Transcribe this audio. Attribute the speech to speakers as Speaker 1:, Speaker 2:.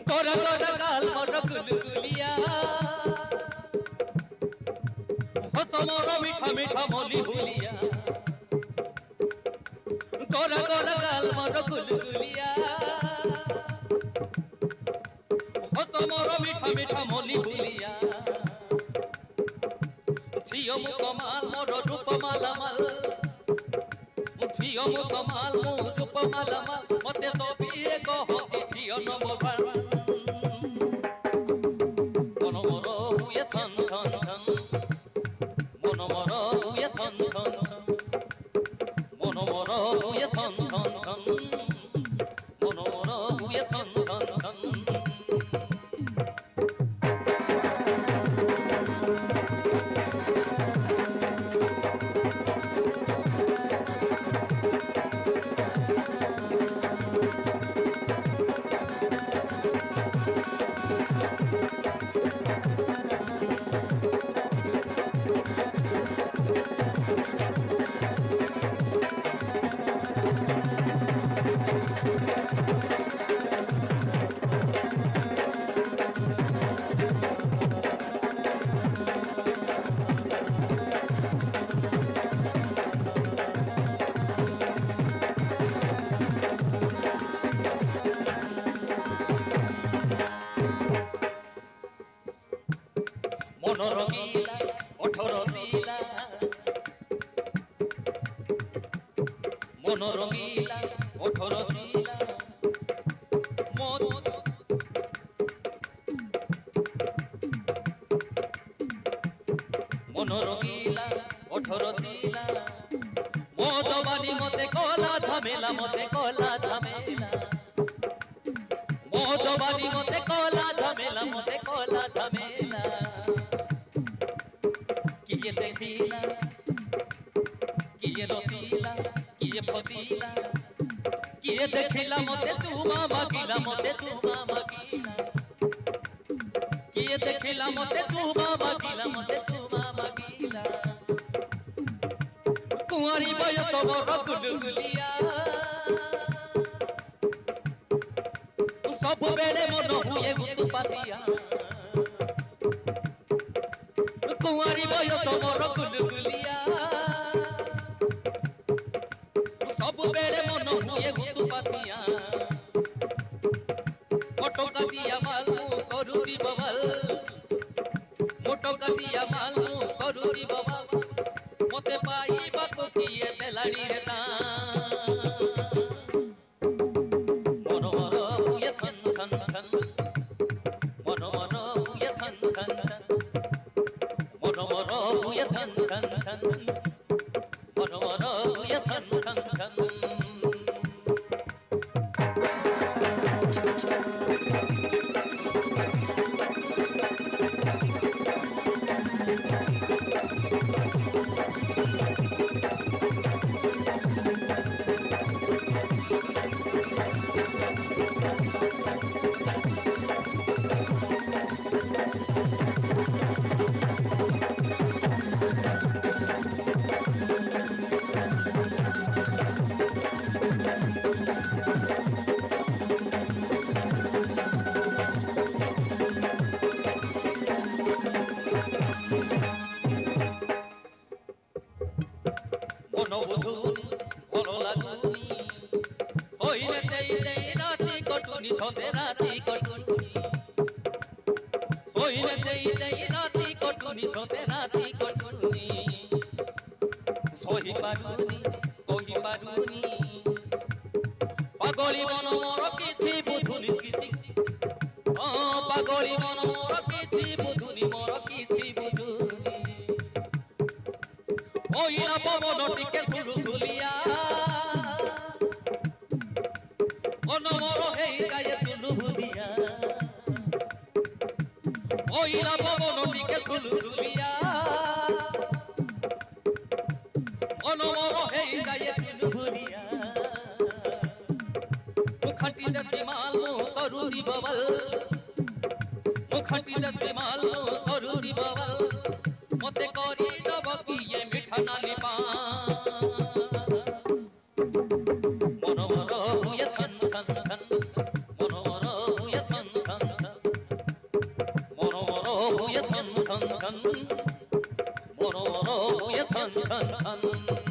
Speaker 1: गोरा गोरा गाल मोर गुलगुलिया हो तोमर मीठा मीठा मोली भुलिया गोरा गोरा गाल मोर गुलगुलिया हो तोमर मीठा मीठा मोली भुलिया झियो मु कमाल मोर रूप मालामाल झियो मु कमाल मु रूप मालामाल मते सबिए कहती झियो नवभाल मनोरंगीला ओठरसीला मनोरंगीला ओठरसीला मनोरंगीला ओठरसीला मोदबानी मते कला झमेला मोदबानी मते कला झमेला किए देखिला किए रसीला किए फसीला किए देखिला मते तू मामा गिला किए देखिला मते तू मामा गिला कुंवारी बयस मोर गुलगुलिया सब बेले मन हुए उत्पातिया कुंवारी बयस मोर गुलगुलिया सब बेले मन हुए उत्पातिया मोटका दिया माल मु करूती बवाल मोटका दिया माल मु करूती बवाल मते पाइबा को किए देलानी रे ता पागली मन मोर किछि बुझुनी पागली मन मोर किछि बुझुनी ওইরা পবনটিকে সুলসুলিয়া অনমর হেই গায়ে তুলু ভুলিয়া ওইরা পবনটিকে সুলসুলিয়া অনমর হেই গায়ে তুলু ভুলিয়া মুখাটিতে সিমাল তরুতি ববল মুখাটিতে সিমাল তরুতি ববল মতে করি নব কিয়ে মিঠা নালি পা মনোমর হুয়ে ছন ছন ছন মনোমর হুয়ে ছন ছন ছন মনোমর হুয়ে ছন ছন ছন মনোমর হুয়ে ছন ছন ছন